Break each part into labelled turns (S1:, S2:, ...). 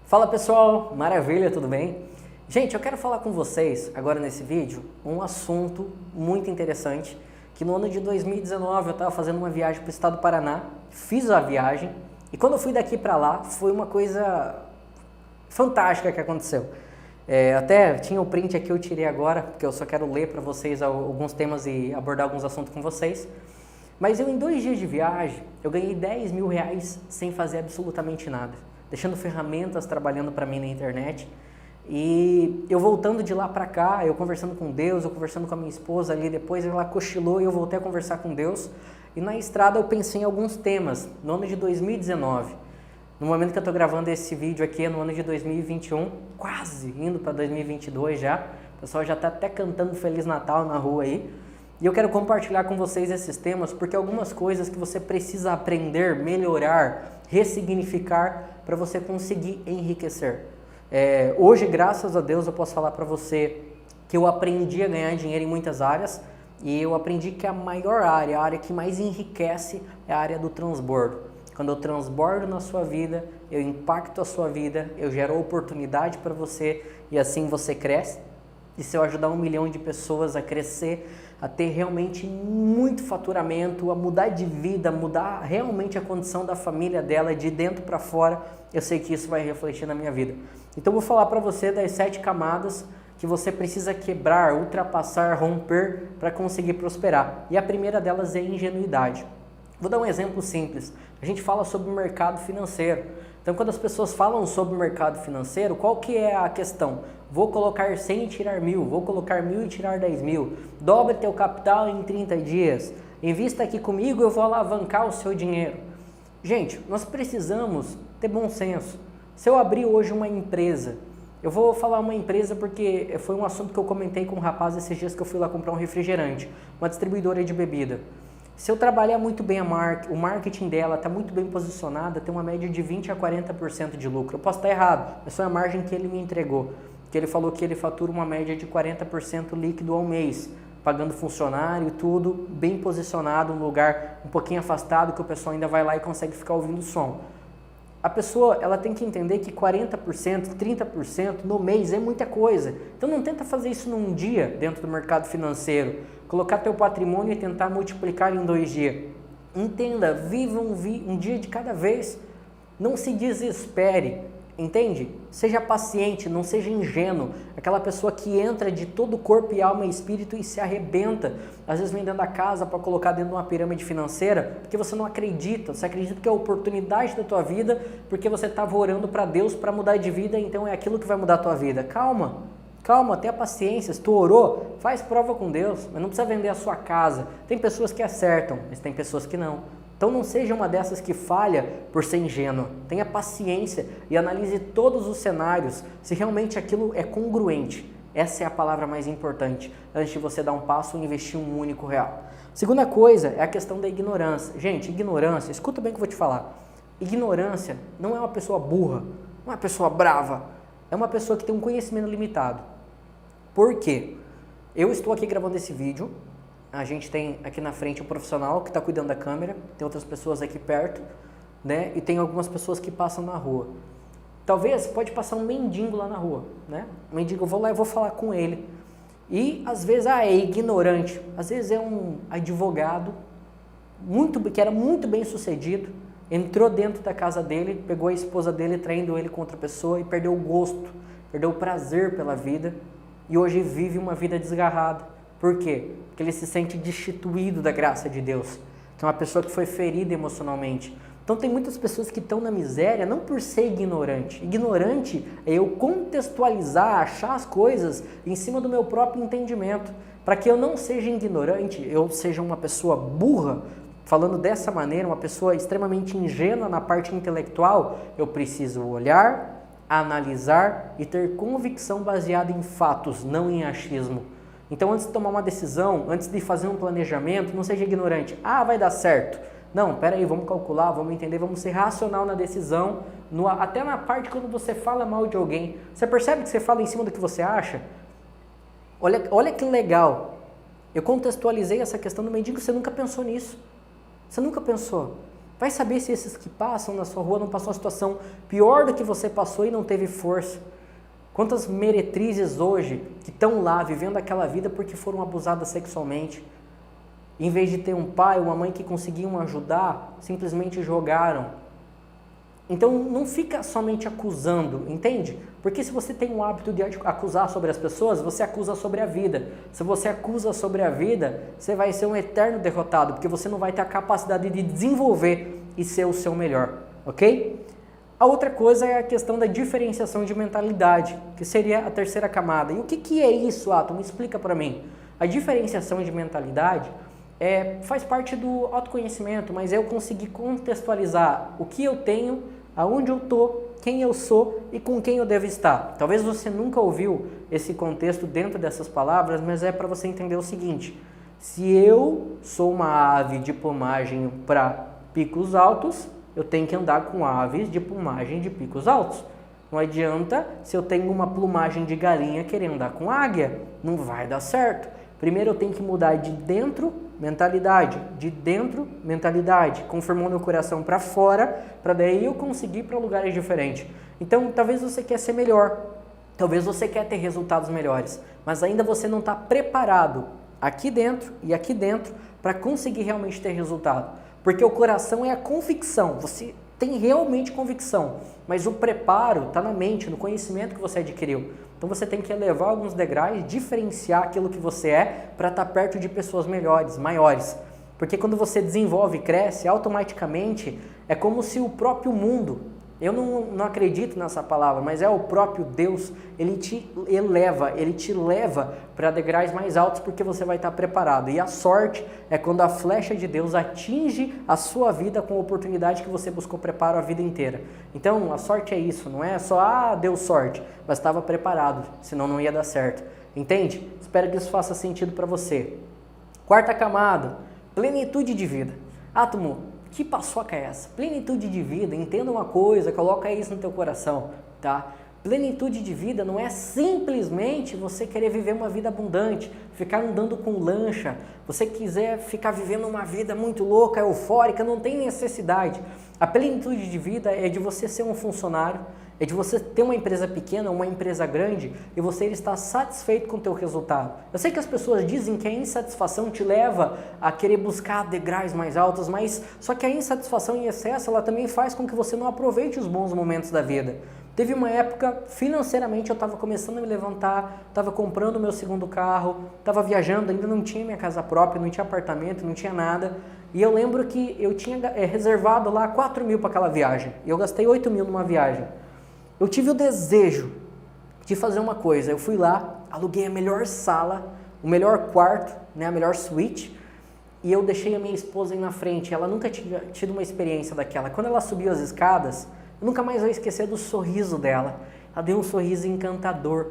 S1: Fala pessoal, maravilha, tudo bem? Gente, eu quero falar com vocês agora nesse vídeo um assunto muito interessante que no ano de 2019 eu estava fazendo uma viagem para o estado do Paraná, fiz a viagem e quando eu fui daqui para lá foi uma coisa fantástica que aconteceu. Até tinha o print aqui, eu tirei agora, porque eu só quero ler para vocês alguns temas e abordar alguns assuntos com vocês. Mas eu em 2 dias de viagem, eu ganhei 10 mil reais sem fazer absolutamente nada, deixando ferramentas trabalhando para mim na internet. E eu voltando de lá para cá, eu conversando com Deus, eu conversando com a minha esposa ali, depois ela cochilou e eu voltei a conversar com Deus. E na estrada eu pensei em alguns temas, no ano de 2019. No momento que eu estou gravando esse vídeo aqui, no ano de 2021, quase indo para 2022 já. O pessoal já está até cantando Feliz Natal na rua aí. E eu quero compartilhar com vocês esses temas, porque algumas coisas que você precisa aprender, melhorar, ressignificar, para você conseguir enriquecer. Hoje, graças a Deus, eu posso falar para você que eu aprendi a ganhar dinheiro em muitas áreas, e eu aprendi que a maior área, a área que mais enriquece, é a área do transbordo. Quando eu transbordo na sua vida, eu impacto a sua vida, eu gero oportunidade para você e assim você cresce. E se eu ajudar 1 milhão de pessoas a crescer, a ter realmente muito faturamento, a mudar de vida, mudar realmente a condição da família dela de dentro para fora, eu sei que isso vai refletir na minha vida. Então eu vou falar para você das 7 camadas que você precisa quebrar, ultrapassar, romper para conseguir prosperar. E a primeira delas é a ingenuidade. Vou dar um exemplo simples. A gente fala sobre o mercado financeiro. Então, quando as pessoas falam sobre o mercado financeiro, qual que é a questão? Vou colocar 100 e tirar 1.000, vou colocar 1.000 e tirar 10 mil, dobre teu capital em 30 dias, invista aqui comigo, eu vou alavancar o seu dinheiro. Gente, nós precisamos ter bom senso. Se eu abrir hoje uma empresa, eu vou falar uma empresa porque foi um assunto que eu comentei com um rapaz esses dias que eu fui lá comprar um refrigerante, uma distribuidora de bebida. Se eu trabalhar muito bem o marketing dela está muito bem posicionada, tem uma média de 20 a 40% de lucro. Eu posso estar errado, é só a margem que ele me entregou. Que ele falou que ele fatura uma média de 40% líquido ao mês, pagando funcionário e tudo, bem posicionado, um lugar um pouquinho afastado que o pessoal ainda vai lá e consegue ficar ouvindo o som. A pessoa ela tem que entender que 40%, 30% no mês é muita coisa. Então não tenta fazer isso num dia dentro do mercado financeiro. Colocar teu patrimônio e tentar multiplicar em 2 dias. Entenda, viva um dia de cada vez. Não se desespere, entende? Seja paciente, não seja ingênuo. Aquela pessoa que entra de todo corpo e alma e espírito e se arrebenta. Às vezes vem dentro da casa para colocar dentro de uma pirâmide financeira, porque você não acredita. Você acredita que é a oportunidade da tua vida, porque você estava orando para Deus para mudar de vida, então é aquilo que vai mudar a tua vida. Calma. Calma, tenha paciência. Se tu orou, faz prova com Deus, mas não precisa vender a sua casa. Tem pessoas que acertam, mas tem pessoas que não. Então não seja uma dessas que falha por ser ingênua. Tenha paciência e analise todos os cenários, se realmente aquilo é congruente. Essa é a palavra mais importante, antes de você dar um passo e investir um único real. Segunda coisa é a questão da ignorância. Gente, ignorância, escuta bem o que eu vou te falar. Ignorância não é uma pessoa burra, não é uma pessoa brava, é uma pessoa que tem um conhecimento limitado. Por quê? Eu estou aqui gravando esse vídeo, a gente tem aqui na frente um profissional que está cuidando da câmera, tem outras pessoas aqui perto, né? E tem algumas pessoas que passam na rua. Talvez pode passar um mendigo lá na rua, né? Um mendigo, eu vou lá e vou falar com ele. E às vezes é ignorante, às vezes é um advogado que era muito bem sucedido, entrou dentro da casa dele, pegou a esposa dele traindo ele com outra pessoa e perdeu o gosto, perdeu o prazer pela vida e hoje vive uma vida desgarrada. Por quê? Porque ele se sente destituído da graça de Deus, que é uma pessoa que foi ferida emocionalmente. Então tem muitas pessoas que estão na miséria não por ser ignorante. Ignorante é eu contextualizar, achar as coisas em cima do meu próprio entendimento. Para que eu não seja ignorante, eu seja uma pessoa burra, falando dessa maneira, uma pessoa extremamente ingênua na parte intelectual, eu preciso olhar, analisar e ter convicção baseada em fatos, não em achismo. Então, antes de tomar uma decisão, antes de fazer um planejamento, não seja ignorante. Ah, vai dar certo. Não, peraí, vamos calcular, vamos entender, vamos ser racional na decisão, até na parte quando você fala mal de alguém. Você percebe que você fala em cima do que você acha? Olha que legal. Eu contextualizei essa questão do mendigo, você nunca pensou nisso. Você nunca pensou. Vai saber se esses que passam na sua rua não passam uma situação pior do que você passou e não teve força. Quantas meretrizes hoje que estão lá vivendo aquela vida porque foram abusadas sexualmente. Em vez de ter um pai ou uma mãe que conseguiam ajudar, simplesmente jogaram. Então não fica somente acusando, entende? Porque se você tem o hábito de acusar sobre as pessoas, você acusa sobre a vida. Se você acusa sobre a vida, você vai ser um eterno derrotado, porque você não vai ter a capacidade de desenvolver e ser o seu melhor, ok? A outra coisa é a questão da diferenciação de mentalidade, que seria a terceira camada. E o que é isso, Atom? Me explica para mim. A diferenciação de mentalidade faz parte do autoconhecimento, mas eu consegui contextualizar o que eu tenho, aonde eu estou, quem eu sou e com quem eu devo estar. Talvez você nunca ouviu esse contexto dentro dessas palavras, mas é para você entender o seguinte: se eu sou uma ave de plumagem para picos altos, eu tenho que andar com aves de plumagem de picos altos. Não adianta se eu tenho uma plumagem de galinha querer andar com águia, não vai dar certo. Primeiro eu tenho que mudar de dentro mentalidade, conformando meu coração para fora, para daí eu conseguir ir para lugares diferentes. Então, talvez você quer ser melhor, talvez você quer ter resultados melhores, mas ainda você não está preparado aqui dentro e aqui dentro para conseguir realmente ter resultado. Porque o coração é a convicção, você tem realmente convicção, mas o preparo está na mente, no conhecimento que você adquiriu. Então você tem que elevar alguns degraus, diferenciar aquilo que você é para estar perto de pessoas melhores, maiores. Porque quando você desenvolve e cresce, automaticamente é como se o próprio mundo, eu não acredito nessa palavra, mas é o próprio Deus, ele te eleva, ele te leva para degraus mais altos porque você vai estar preparado. E a sorte é quando a flecha de Deus atinge a sua vida com a oportunidade que você buscou preparo a vida inteira. Então, a sorte é isso, não é só, deu sorte, mas estava preparado, senão não ia dar certo. Entende? Espero que isso faça sentido para você. Quarta camada, plenitude de vida. Átomo, que paçoca é essa? Plenitude de vida, entenda uma coisa, coloca isso no teu coração, tá? Plenitude de vida não é simplesmente você querer viver uma vida abundante, ficar andando com lancha, você quiser ficar vivendo uma vida muito louca, eufórica, não tem necessidade. A plenitude de vida é de você ser um funcionário, é de você ter uma empresa pequena, uma empresa grande e você estar satisfeito com o teu resultado. Eu sei que as pessoas dizem que a insatisfação te leva a querer buscar degraus mais altos, mas só que a insatisfação em excesso, ela também faz com que você não aproveite os bons momentos da vida. Teve uma época, financeiramente, eu estava começando a me levantar, estava comprando o meu segundo carro, estava viajando, ainda não tinha minha casa própria, não tinha apartamento, não tinha nada. E eu lembro que eu tinha reservado lá 4 mil para aquela viagem. E eu gastei 8 mil numa viagem. Eu tive o desejo de fazer uma coisa. Eu fui lá, aluguei a melhor sala, o melhor quarto, né, a melhor suíte. E eu deixei a minha esposa aí na frente. Ela nunca tinha tido uma experiência daquela. Quando ela subiu as escadas, eu nunca mais vou esquecer do sorriso dela. Ela deu um sorriso encantador,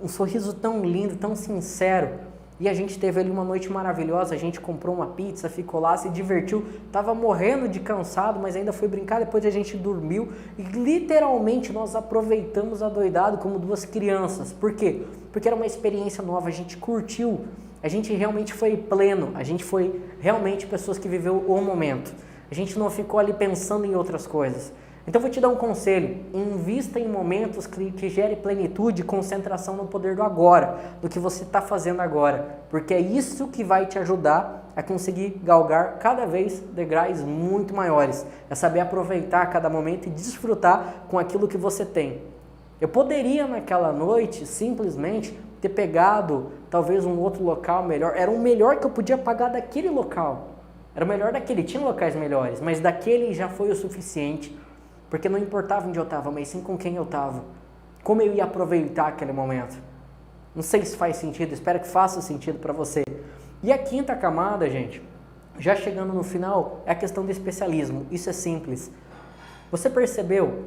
S1: um sorriso tão lindo, tão sincero. E a gente teve ali uma noite maravilhosa, a gente comprou uma pizza, ficou lá, se divertiu. Tava morrendo de cansado, mas ainda foi brincar, depois a gente dormiu. E literalmente nós aproveitamos adoidado como duas crianças. Por quê? Porque era uma experiência nova, a gente curtiu. A gente realmente foi pleno, a gente foi realmente pessoas que viveu o momento. A gente não ficou ali pensando em outras coisas. Então vou te dar um conselho, invista em momentos que gere plenitude e concentração no poder do agora, do que você está fazendo agora, porque é isso que vai te ajudar a conseguir galgar cada vez degraus muito maiores, é saber aproveitar cada momento e desfrutar com aquilo que você tem. Eu poderia naquela noite simplesmente ter pegado talvez um outro local melhor, era o melhor que eu podia pagar daquele local, era o melhor daquele, tinha locais melhores, mas daquele já foi o suficiente. Porque não importava onde eu estava, mas sim com quem eu estava. Como eu ia aproveitar aquele momento. Não sei se faz sentido, espero que faça sentido para você. E a quinta camada, gente, já chegando no final, é a questão do especialismo. Isso é simples. Você percebeu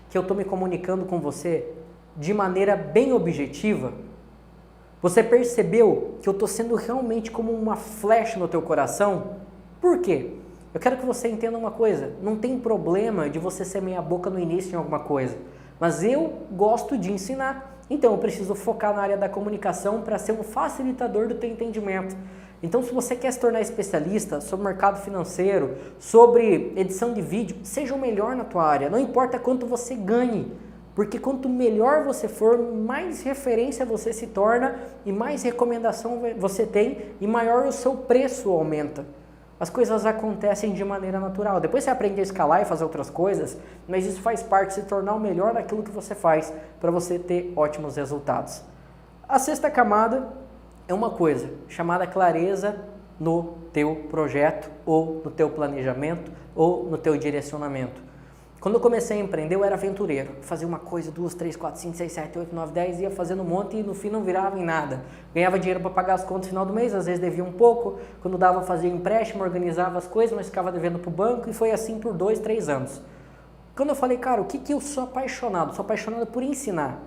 S1: que eu estou me comunicando com você de maneira bem objetiva? Você percebeu que eu estou sendo realmente como uma flecha no teu coração? Por quê? Eu quero que você entenda uma coisa, não tem problema de você ser meia boca no início em alguma coisa, mas eu gosto de ensinar, Então eu preciso focar na área da comunicação para ser um facilitador do teu entendimento. Então se você quer se tornar especialista sobre mercado financeiro, sobre edição de vídeo, seja o melhor na tua área, não importa quanto você ganhe, porque quanto melhor você for, mais referência você se torna e mais recomendação você tem e maior o seu preço aumenta. As coisas acontecem de maneira natural. Depois você aprende a escalar e fazer outras coisas, mas isso faz parte de se tornar o melhor naquilo que você faz para você ter ótimos resultados. A sexta camada é uma coisa chamada clareza no teu projeto ou no teu planejamento ou no teu direcionamento. Quando eu comecei a empreender, eu era aventureiro. Fazia uma coisa, 2, 3, 4, 5, 6, 7, 8, 9, 10, ia fazendo um monte e no fim não virava em nada. Ganhava dinheiro para pagar as contas no final do mês, às vezes devia um pouco. Quando dava, fazia empréstimo, organizava as coisas, mas ficava devendo para o banco e foi assim por 2, 3 anos. Quando eu falei, cara, o que eu sou apaixonado? Sou apaixonado por ensinar.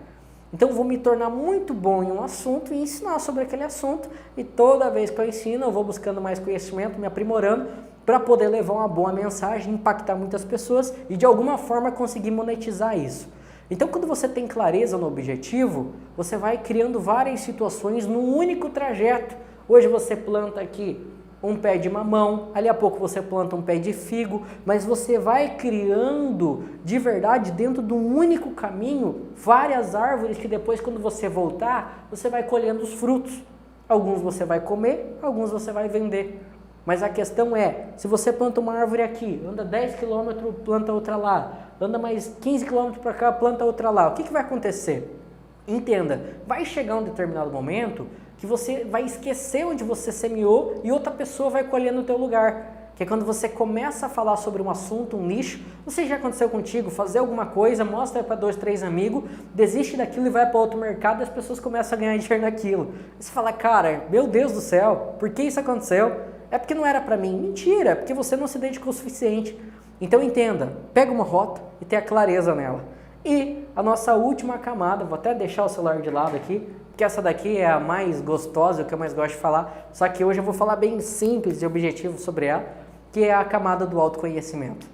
S1: Então eu vou me tornar muito bom em um assunto e ensinar sobre aquele assunto. E toda vez que eu ensino, eu vou buscando mais conhecimento, me aprimorando, para poder levar uma boa mensagem, impactar muitas pessoas e de alguma forma conseguir monetizar isso. Então quando você tem clareza no objetivo, você vai criando várias situações num único trajeto. Hoje você planta aqui um pé de mamão, ali a pouco você planta um pé de figo, mas você vai criando de verdade dentro de um único caminho várias árvores que depois quando você voltar, você vai colhendo os frutos. Alguns você vai comer, alguns você vai vender. Mas a questão é, se você planta uma árvore aqui, anda 10 km, planta outra lá, anda mais 15 km para cá, planta outra lá, o que vai acontecer? Entenda, vai chegar um determinado momento que você vai esquecer onde você semeou e outra pessoa vai colher no teu lugar. Que é quando você começa a falar sobre um assunto, um nicho, não sei se já aconteceu contigo, fazer alguma coisa, mostra para 2, 3 amigos, desiste daquilo e vai para outro mercado e as pessoas começam a ganhar dinheiro naquilo. E você fala, cara, meu Deus do céu, por que isso aconteceu? É porque não era para mim. Mentira, é porque você não se dedicou o suficiente. Então entenda, pega uma rota e tenha clareza nela. E a nossa última camada, vou até deixar o celular de lado aqui, porque essa daqui é a mais gostosa, o que eu mais gosto de falar, só que hoje eu vou falar bem simples e objetivo sobre ela, que é a camada do autoconhecimento.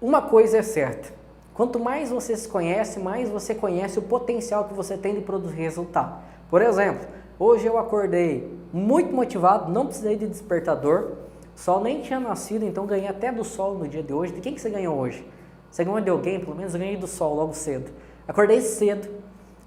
S1: Uma coisa é certa, quanto mais você se conhece, mais você conhece o potencial que você tem de produzir resultado. Por exemplo, hoje eu acordei muito motivado, não precisei de despertador, o sol nem tinha nascido, então ganhei até do sol no dia de hoje. De quem que você ganhou hoje? Você ganhou de alguém? Pelo menos eu ganhei do sol logo cedo. Acordei cedo,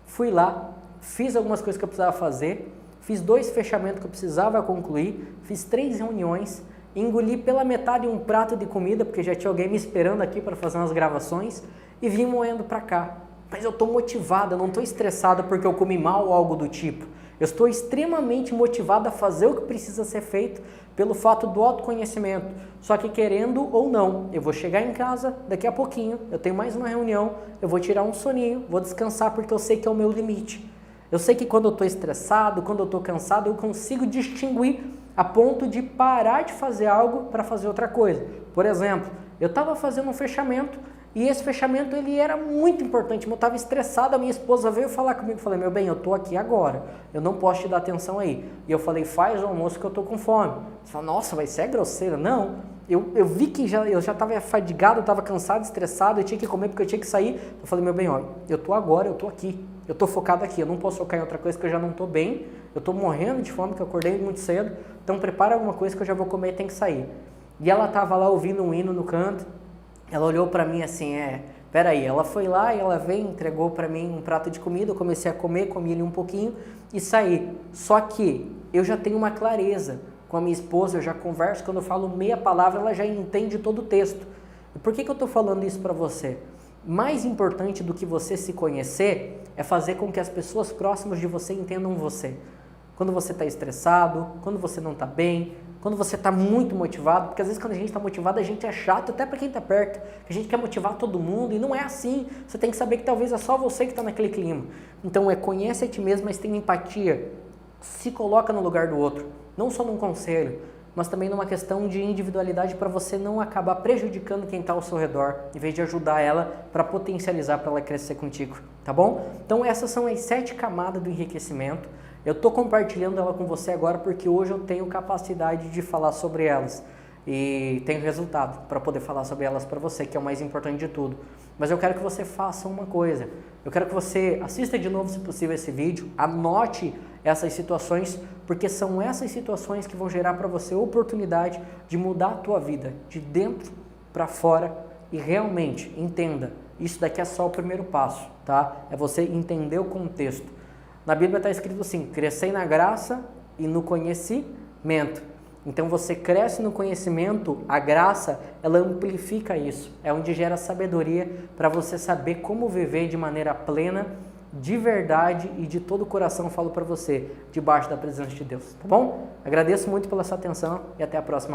S1: fui lá, fiz algumas coisas que eu precisava fazer, fiz 2 fechamentos que eu precisava concluir, fiz 3 reuniões, engoli pela metade um prato de comida, porque já tinha alguém me esperando aqui para fazer umas gravações, e vim moendo para cá. Mas eu estou motivado, eu não estou estressado porque eu comi mal ou algo do tipo. Eu estou extremamente motivado a fazer o que precisa ser feito pelo fato do autoconhecimento. Só que querendo ou não, eu vou chegar em casa daqui a pouquinho, eu tenho mais uma reunião, eu vou tirar um soninho, vou descansar porque eu sei que é o meu limite. Eu sei que quando eu estou estressado, quando eu estou cansado, eu consigo distinguir a ponto de parar de fazer algo para fazer outra coisa. Por exemplo, eu estava fazendo um fechamento, e esse fechamento ele era muito importante, eu estava estressado, a minha esposa veio falar comigo, falei, meu bem, eu estou aqui agora, eu não posso te dar atenção aí. E eu falei, faz o almoço que eu estou com fome. Você fala, nossa, vai ser grosseira. Não, eu vi que eu já estava fadigado, eu estava cansado, estressado, eu tinha que comer porque eu tinha que sair. Eu falei, meu bem, olha, eu estou agora, eu estou aqui, eu estou focado aqui, eu não posso focar em outra coisa que eu já não estou bem, eu estou morrendo de fome, que eu acordei muito cedo, então prepara alguma coisa que eu já vou comer e tem que sair. E ela estava lá ouvindo um hino no canto. Ela olhou para mim assim, peraí, ela foi lá e ela veio, entregou para mim um prato de comida, eu comecei a comer, comi ali um pouquinho e saí. Só que eu já tenho uma clareza com a minha esposa, eu já converso, quando eu falo meia palavra, ela já entende todo o texto. E por que eu estou falando isso para você? Mais importante do que você se conhecer é fazer com que as pessoas próximas de você entendam você. Quando você está estressado, quando você não está bem, quando você está muito motivado, porque às vezes quando a gente está motivado a gente é chato até para quem está perto, que a gente quer motivar todo mundo e não é assim, você tem que saber que talvez é só você que está naquele clima. Então conhece a ti mesmo, mas tenha empatia, se coloca no lugar do outro, não só num conselho, mas também numa questão de individualidade para você não acabar prejudicando quem está ao seu redor, em vez de ajudar ela para potencializar para ela crescer contigo, tá bom? Então essas são as 7 camadas do enriquecimento. Eu estou compartilhando ela com você agora porque hoje eu tenho capacidade de falar sobre elas e tenho resultado para poder falar sobre elas para você, que é o mais importante de tudo. Mas eu quero que você faça uma coisa, Eu quero que você assista de novo, se possível, esse vídeo, anote essas situações, porque são essas situações que vão gerar para você a oportunidade de mudar a tua vida, de dentro para fora, e realmente, entenda, isso daqui é só o primeiro passo, tá? É você entender o contexto. Na Bíblia está escrito assim, crescei na graça e no conhecimento. Então você cresce no conhecimento, a graça, ela amplifica isso. É onde gera sabedoria para você saber como viver de maneira plena, de verdade e de todo o coração, falo para você, debaixo da presença de Deus, tá bom? Agradeço muito pela sua atenção e até a próxima aula.